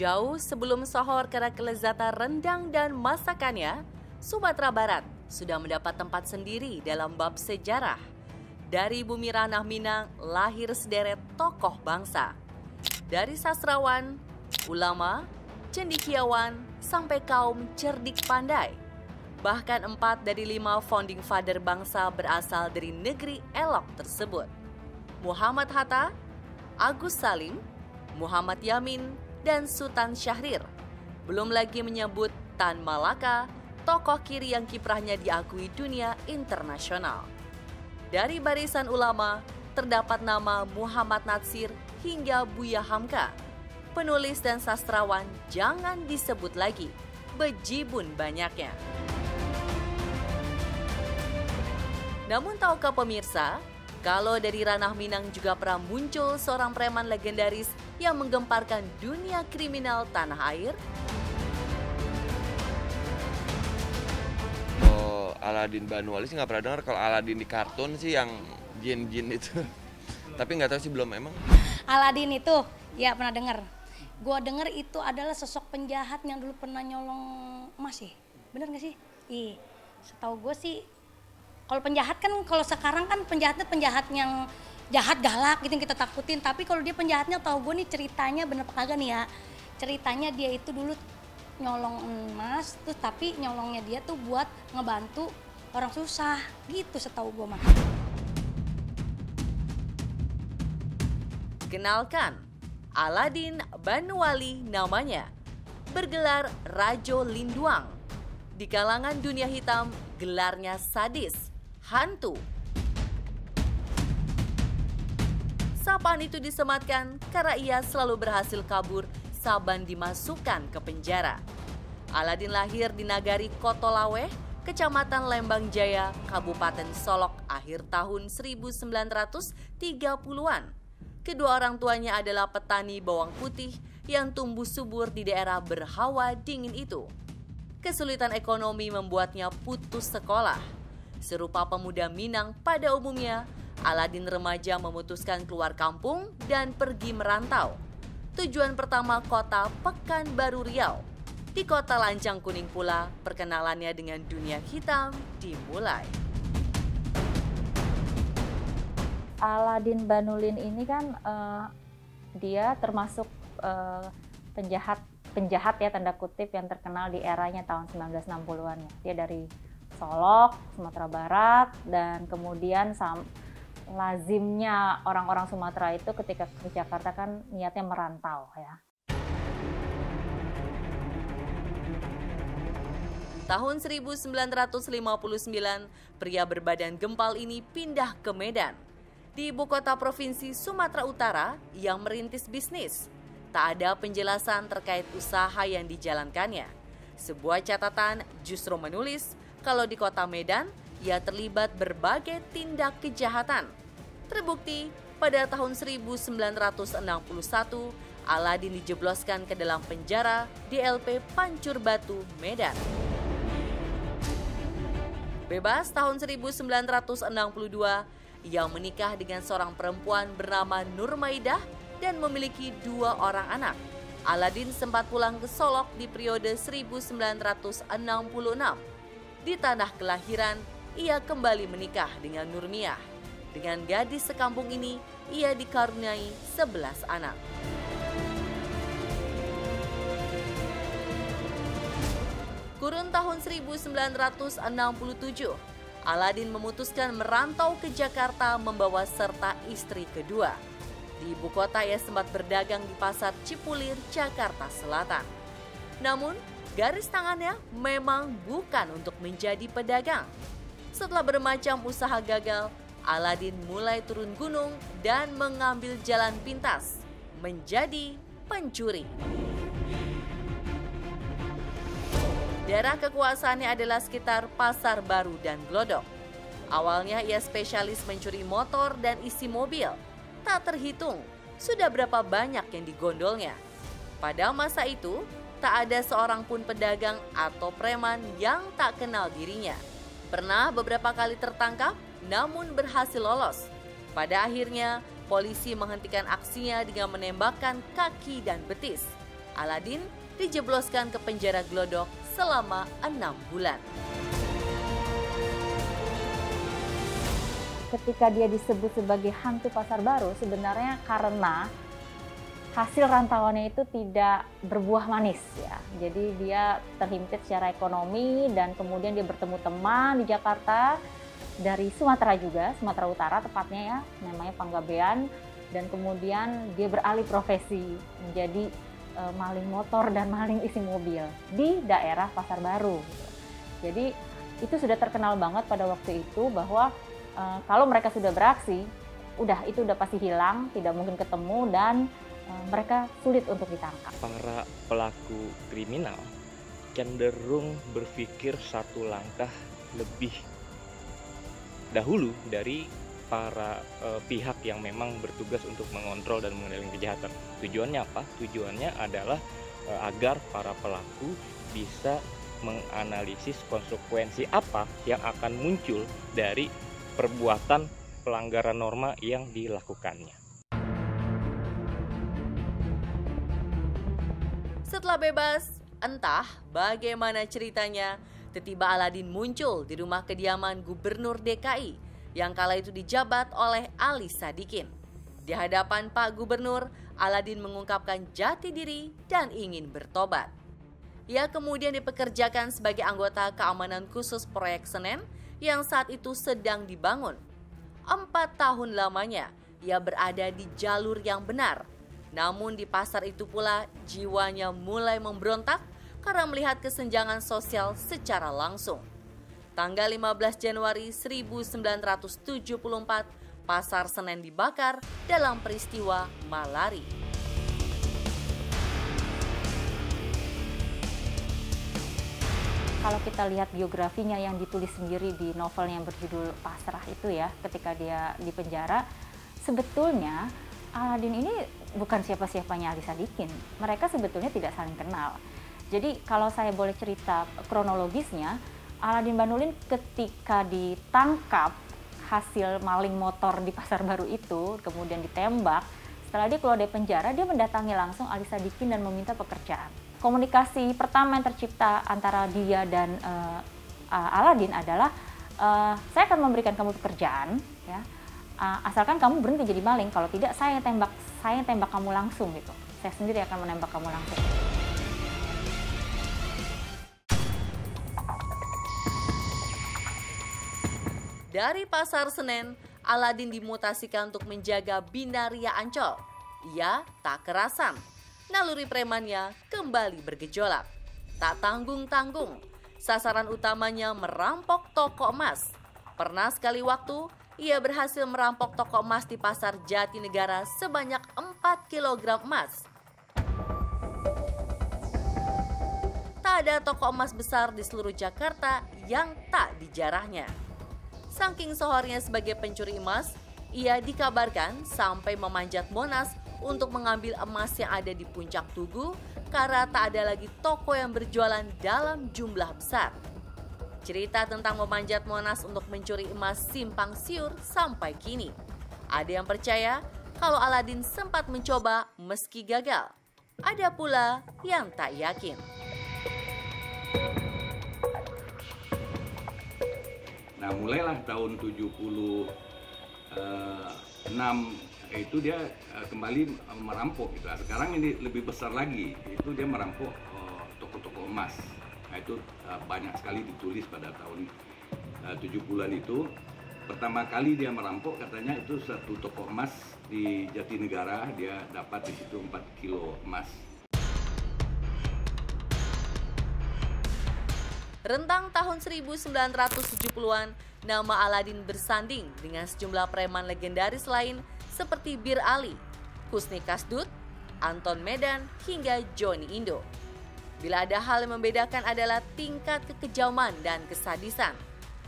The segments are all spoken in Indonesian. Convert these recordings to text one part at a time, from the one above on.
Jauh sebelum sohor karena kelezatan rendang dan masakannya, Sumatera Barat sudah mendapat tempat sendiri dalam bab sejarah. Dari bumi ranah Minang lahir sederet tokoh bangsa. Dari sastrawan, ulama, cendekiawan, sampai kaum cerdik pandai. Bahkan 4 dari 5 founding father bangsa berasal dari negeri elok tersebut. Muhammad Hatta, Agus Salim, Muhammad Yamin, dan Sultan Syahrir. Belum lagi menyebut Tan Malaka, tokoh kiri yang kiprahnya diakui dunia internasional. Dari barisan ulama, terdapat nama Muhammad Natsir hingga Buya Hamka. Penulis dan sastrawan jangan disebut lagi, bejibun banyaknya. Namun tahukah pemirsa, kalau dari ranah Minang juga pernah muncul seorang preman legendaris yang menggemparkan dunia kriminal tanah air? Oh, Aladin Banwali sih nggak pernah dengar. Kalau Aladin di kartun sih yang jin-jin itu. Tapi nggak tahu sih, belum emang. Aladin itu, ya pernah dengar. Gua dengar itu adalah sosok penjahat yang dulu pernah nyolong emas sih. Bener nggak sih? Ih, setahu gue sih, kalau penjahat kan, kalau sekarang kan penjahatnya penjahat yang jahat galak gitu yang kita takutin. Tapi kalau dia penjahatnya, tahu gue nih ceritanya bener apa kagak nih ya. Ceritanya dia itu dulu nyolong emas, terus tapi nyolongnya dia tuh buat ngebantu orang susah gitu setahu gue mah. Kenalkan, Aladin Banwali namanya, bergelar Rajo Linduang. Di kalangan dunia hitam, gelarnya sadis, hantu. Sapaan itu disematkan karena ia selalu berhasil kabur saban dimasukkan ke penjara. Aladin lahir di nagari Kotolaweh, Kecamatan Lembang Jaya, Kabupaten Solok akhir tahun 1930-an. Kedua orang tuanya adalah petani bawang putih yang tumbuh subur di daerah berhawa dingin itu. Kesulitan ekonomi membuatnya putus sekolah. Serupa pemuda Minang pada umumnya, Aladin remaja memutuskan keluar kampung dan pergi merantau. Tujuan pertama kota Pekanbaru Riau. Di kota Lancang Kuning pula, perkenalannya dengan dunia hitam dimulai. Aladin Banulin ini kan dia termasuk penjahat ya, tanda kutip, yang terkenal di eranya tahun 1960-an ya. Dia dari Solok, Sumatera Barat, dan kemudian lazimnya orang-orang Sumatera itu ketika ke Jakarta kan niatnya merantau ya. Tahun 1959, pria berbadan gempal ini pindah ke Medan. Di ibu kota provinsi Sumatera Utara, ia merintis bisnis. Tak ada penjelasan terkait usaha yang dijalankannya. Sebuah catatan justru menulis kalau di kota Medan, ia terlibat berbagai tindak kejahatan. Terbukti pada tahun 1961, Aladin dijebloskan ke dalam penjara di LP Pancur Batu, Medan. Bebas tahun 1962, ia menikah dengan seorang perempuan bernama Nurmaidah dan memiliki 2 orang anak. Aladin sempat pulang ke Solok di periode 1966. Di tanah kelahiran, ia kembali menikah dengan Nurmiah. Dengan gadis sekampung ini, ia dikaruniai 11 anak. Kurun tahun 1967, Aladin memutuskan merantau ke Jakarta membawa serta istri kedua. Di ibu kota ia sempat berdagang di pasar Cipulir, Jakarta Selatan. Namun, garis tangannya memang bukan untuk menjadi pedagang. Setelah bermacam usaha gagal, Aladin mulai turun gunung dan mengambil jalan pintas, menjadi pencuri. Daerah kekuasaannya adalah sekitar Pasar Baru dan Glodok. Awalnya ia spesialis mencuri motor dan isi mobil. Tak terhitung sudah berapa banyak yang digondolnya. Pada masa itu, tak ada seorang pun pedagang atau preman yang tak kenal dirinya. Pernah beberapa kali tertangkap, namun berhasil lolos. Pada akhirnya, polisi menghentikan aksinya dengan menembakkan kaki dan betis. Aladin dijebloskan ke penjara Glodok selama 6 bulan. Ketika dia disebut sebagai hantu pasar baru, sebenarnya karena hasil rantauannya itu tidak berbuah manis ya. Jadi dia terhimpit secara ekonomi dan kemudian dia bertemu teman di Jakarta dari Sumatera juga, Sumatera Utara tepatnya ya, namanya Panggabean, dan kemudian dia beralih profesi menjadi maling motor dan maling isi mobil di daerah Pasar Baru. Jadi itu sudah terkenal banget pada waktu itu bahwa kalau mereka sudah beraksi, itu udah pasti hilang, tidak mungkin ketemu dan mereka sulit untuk ditangkap. Para pelaku kriminal cenderung berpikir satu langkah lebih dahulu dari para pihak yang memang bertugas untuk mengontrol dan mengendalikan kejahatan. Tujuannya apa? Tujuannya adalah agar para pelaku bisa menganalisis konsekuensi apa yang akan muncul dari perbuatan pelanggaran norma yang dilakukannya. Setelah bebas, entah bagaimana ceritanya, tiba-tiba Aladin muncul di rumah kediaman Gubernur DKI yang kala itu dijabat oleh Ali Sadikin. Di hadapan Pak Gubernur, Aladin mengungkapkan jati diri dan ingin bertobat. Ia kemudian dipekerjakan sebagai anggota keamanan khusus proyek Senen yang saat itu sedang dibangun. 4 tahun lamanya ia berada di jalur yang benar. Namun di pasar itu pula jiwanya mulai memberontak karena melihat kesenjangan sosial secara langsung. Tanggal 15 Januari 1974, Pasar Senen dibakar dalam peristiwa malari. Kalau kita lihat biografinya yang ditulis sendiri di novel yang berjudul Pasrah itu ya, ketika dia di penjara, sebetulnya Aladin ini bukan siapa-siapanya Ali Sadikin. Mereka sebetulnya tidak saling kenal. Jadi kalau saya boleh cerita kronologisnya, Aladin Banulin ketika ditangkap hasil maling motor di Pasar Baru itu, kemudian ditembak, setelah dia keluar dari penjara, dia mendatangi langsung Ali Sadikin dan meminta pekerjaan. Komunikasi pertama yang tercipta antara dia dan Aladin adalah, saya akan memberikan kamu pekerjaan, ya, asalkan kamu berhenti jadi maling. Kalau tidak, saya yang tembak kamu langsung gitu. Saya sendiri akan menembak kamu langsung. Dari Pasar Senen, Aladin dimutasikan untuk menjaga Binaria Ancol. Ia tak kerasan. Naluri premannya kembali bergejolak. Tak tanggung-tanggung, sasaran utamanya merampok toko emas. Pernah sekali waktu, ia berhasil merampok toko emas di Pasar Jatinegara sebanyak 4 kg emas. Tak ada toko emas besar di seluruh Jakarta yang tak dijarahnya. Saking sohornya sebagai pencuri emas, ia dikabarkan sampai memanjat Monas untuk mengambil emas yang ada di Puncak Tugu karena tak ada lagi toko yang berjualan dalam jumlah besar. Cerita tentang memanjat Monas untuk mencuri emas simpang siur sampai kini. Ada yang percaya kalau Aladin sempat mencoba meski gagal. Ada pula yang tak yakin. Nah, mulailah tahun 76 itu dia kembali merampok gitu. Sekarang ini lebih besar lagi, itu dia merampok toko-toko emas. Nah, itu banyak sekali ditulis pada tahun 70-an itu. Pertama kali dia merampok katanya itu satu toko emas di Jatinegara, dia dapat di situ 4 kilo emas. Rentang tahun 1970-an, nama Aladin bersanding dengan sejumlah preman legendaris lain seperti Bir Ali, Husni Kasdut, Anton Medan, hingga Johnny Indo. Bila ada hal yang membedakan adalah tingkat kekejaman dan kesadisan.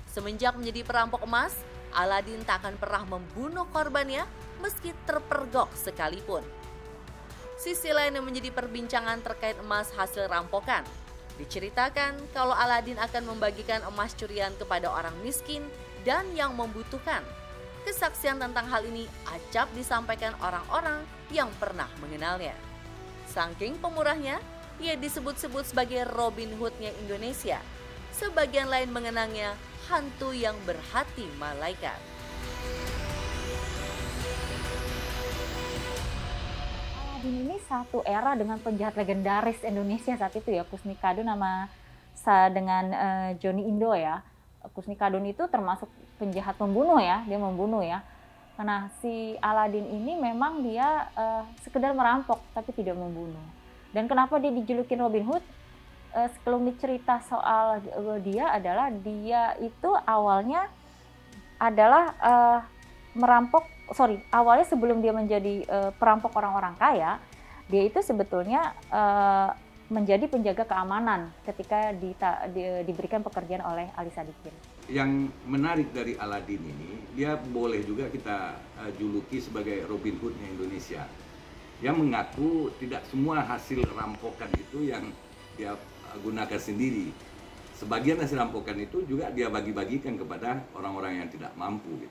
Semenjak menjadi perampok emas, Aladin tak akan pernah membunuh korbannya meski terpergok sekalipun. Sisi lain yang menjadi perbincangan terkait emas hasil rampokan. Diceritakan kalau Aladin akan membagikan emas curian kepada orang miskin dan yang membutuhkan. Kesaksian tentang hal ini acap disampaikan orang-orang yang pernah mengenalnya. Saking pemurahnya, ia disebut-sebut sebagai Robin Hood-nya Indonesia. Sebagian lain mengenangnya hantu yang berhati malaikat. Aladin ini satu era dengan penjahat legendaris Indonesia saat itu ya, Kusnikadun dengan Johnny Indo ya. Kusnikadun itu termasuk penjahat pembunuh ya, dia membunuh ya. Nah, si Aladin ini memang dia sekedar merampok tapi tidak membunuh. Dan kenapa dia dijulukin Robin Hood? Sekelumit cerita soal dia adalah dia itu awalnya adalah awalnya sebelum dia menjadi perampok orang-orang kaya, dia itu sebetulnya menjadi penjaga keamanan ketika diberikan pekerjaan oleh Ali Sadikin. Yang menarik dari Aladin ini, dia boleh juga kita juluki sebagai Robin Hood-nya Indonesia. Dia mengaku tidak semua hasil rampokan itu yang dia gunakan sendiri. Sebagian hasil rampokan itu juga dia bagi-bagikan kepada orang-orang yang tidak mampu.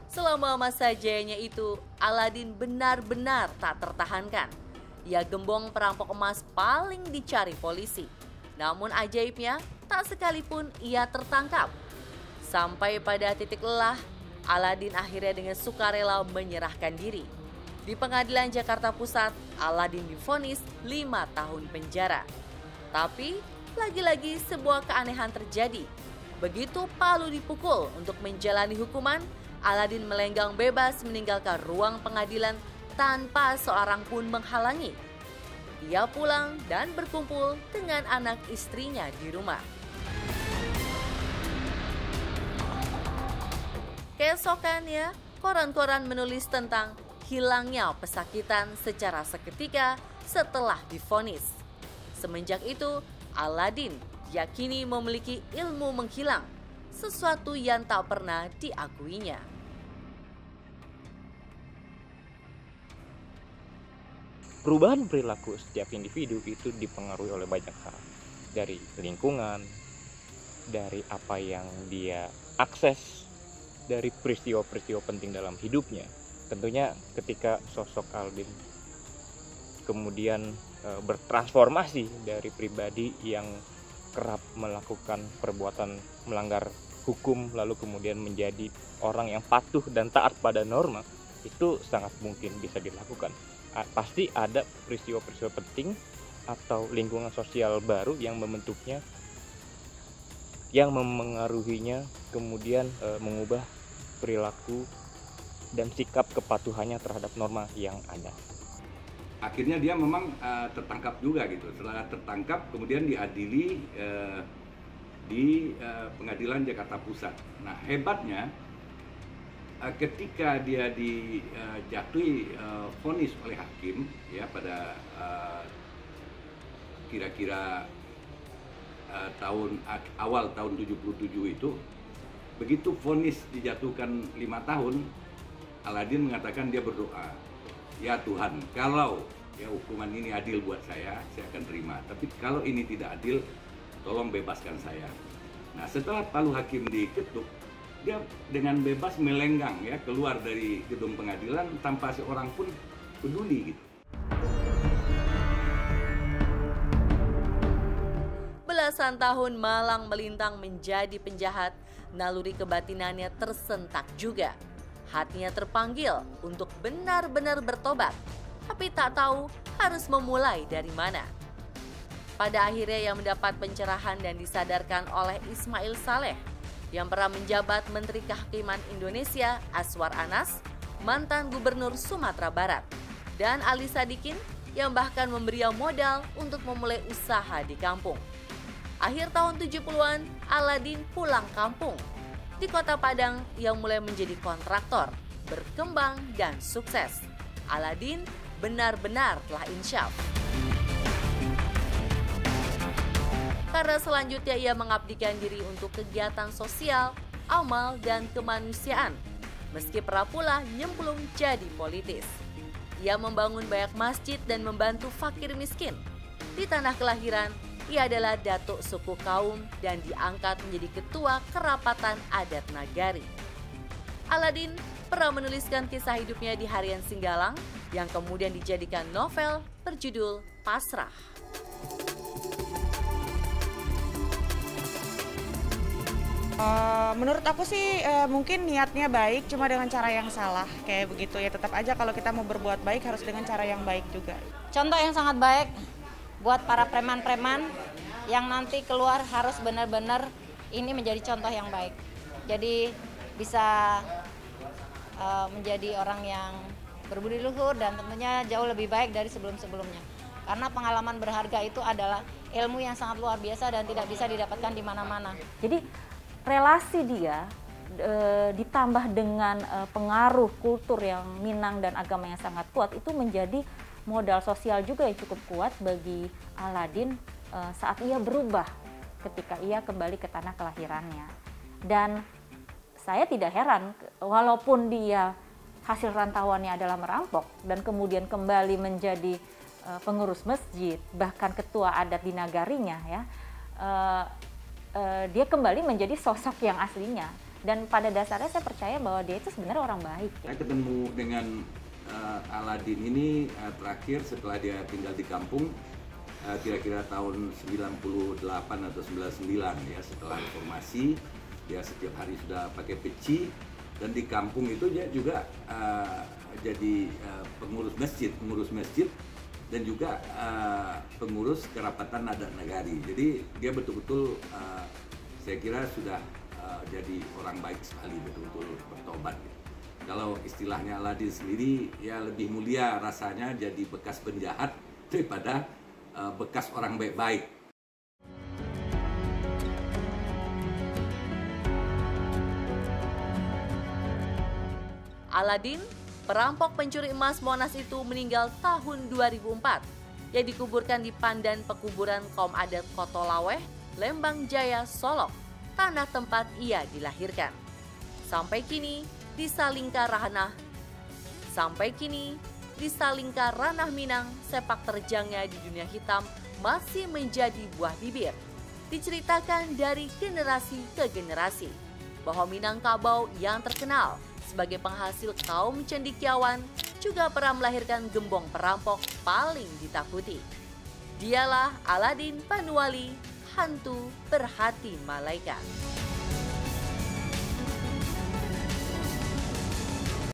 Selama masa jayanya itu, Aladin benar-benar tak tertahankan. Ia gembong perampok emas paling dicari polisi. Namun ajaibnya, tak sekalipun ia tertangkap. Sampai pada titik lelah, Aladin akhirnya dengan sukarela menyerahkan diri. Di Pengadilan Jakarta Pusat, Aladin divonis 5 tahun penjara. Tapi, lagi-lagi sebuah keanehan terjadi. Begitu Palu dipukul untuk menjalani hukuman, Aladin melenggang bebas meninggalkan ruang pengadilan tanpa seorang pun menghalangi. Ia pulang dan berkumpul dengan anak istrinya di rumah. Keesokannya, koran-koran menulis tentang hilangnya pesakitan secara seketika setelah divonis. Semenjak itu, Aladin yakini memiliki ilmu menghilang, sesuatu yang tak pernah diakuinya. Perubahan perilaku setiap individu itu dipengaruhi oleh banyak hal. Dari lingkungan, dari apa yang dia akses, dari peristiwa-peristiwa penting dalam hidupnya. Tentunya ketika sosok Aladin kemudian bertransformasi dari pribadi yang kerap melakukan perbuatan melanggar hukum lalu kemudian menjadi orang yang patuh dan taat pada norma, itu sangat mungkin bisa dilakukan. Pasti ada peristiwa-peristiwa penting atau lingkungan sosial baru yang membentuknya, yang memengaruhinya, kemudian mengubah perilaku dan sikap kepatuhannya terhadap norma yang ada. Akhirnya dia memang tertangkap juga gitu. Setelah tertangkap kemudian diadili di Pengadilan Jakarta Pusat. Nah, hebatnya ketika dia dijatuhi vonis oleh hakim ya pada kira-kira awal tahun 77 itu, begitu vonis dijatuhkan 5 tahun, Aladin mengatakan dia berdoa, ya Tuhan, kalau ya hukuman ini adil buat saya akan terima. Tapi kalau ini tidak adil, tolong bebaskan saya. Nah, setelah Palu hakim diketuk, dia dengan bebas melenggang ya keluar dari gedung pengadilan tanpa seorang pun peduli gitu. Belasan tahun malang melintang menjadi penjahat, naluri kebatinannya tersentak juga. Hatinya terpanggil untuk benar-benar bertobat, tapi tak tahu harus memulai dari mana. Pada akhirnya ia mendapat pencerahan dan disadarkan oleh Ismail Saleh yang pernah menjabat Menteri Kehakiman Indonesia Aswar Anas, mantan Gubernur Sumatera Barat, dan Ali Sadikin yang bahkan memberi modal untuk memulai usaha di kampung. Akhir tahun 70-an, Aladin pulang kampung. Di Kota Padang, ia mulai menjadi kontraktor, berkembang dan sukses. Aladin benar-benar telah insyaf. Karena selanjutnya ia mengabdikan diri untuk kegiatan sosial, amal, dan kemanusiaan. Meski pernah pula nyemplung jadi politis. Ia membangun banyak masjid dan membantu fakir miskin. Di tanah kelahiran, ia adalah datuk suku kaum dan diangkat menjadi ketua kerapatan adat Nagari. Aladin pernah menuliskan kisah hidupnya di Harian Singgalang yang kemudian dijadikan novel berjudul Pasrah. Menurut aku sih mungkin niatnya baik, cuma dengan cara yang salah kayak begitu ya. Tetap aja kalau kita mau berbuat baik harus dengan cara yang baik juga. Contoh yang sangat baik buat para preman-preman yang nanti keluar harus benar-benar ini menjadi contoh yang baik. Jadi bisa menjadi orang yang berbudi luhur dan tentunya jauh lebih baik dari sebelum-sebelumnya. Karena pengalaman berharga itu adalah ilmu yang sangat luar biasa dan tidak bisa didapatkan di mana-mana. Jadi relasi dia ditambah dengan pengaruh kultur yang Minang dan agama yang sangat kuat itu menjadi modal sosial juga yang cukup kuat bagi Aladin saat ia berubah ketika ia kembali ke tanah kelahirannya. Dan saya tidak heran walaupun dia hasil rantauannya adalah merampok dan kemudian kembali menjadi pengurus masjid, bahkan ketua adat di nagarinya ya. Dia kembali menjadi sosok yang aslinya, dan pada dasarnya saya percaya bahwa dia itu sebenarnya orang baik. Saya ketemu dengan Aladin ini terakhir setelah dia tinggal di kampung kira-kira tahun 98 atau 99 ya, setelah reformasi. Dia setiap hari sudah pakai peci, dan di kampung itu dia juga jadi pengurus masjid dan juga pengurus kerapatan adat nagari. Jadi dia betul-betul saya kira sudah jadi orang baik sekali, betul-betul bertobat. Kalau istilahnya Aladin sendiri ya lebih mulia rasanya jadi bekas penjahat daripada bekas orang baik-baik. Aladin, perampok pencuri emas Monas itu meninggal tahun 2004. Yang dikuburkan di Pandan Pekuburan Kaum Adat Kotolaweh, Lembang Jaya, Solok, tanah tempat ia dilahirkan. Sampai kini di Salingka Ranah Minang, sepak terjangnya di dunia hitam masih menjadi buah bibir. Diceritakan dari generasi ke generasi bahwa Minangkabau yang terkenal sebagai penghasil kaum cendekiawan juga pernah melahirkan gembong perampok paling ditakuti. Dialah Aladin Panuali, hantu berhati malaikat.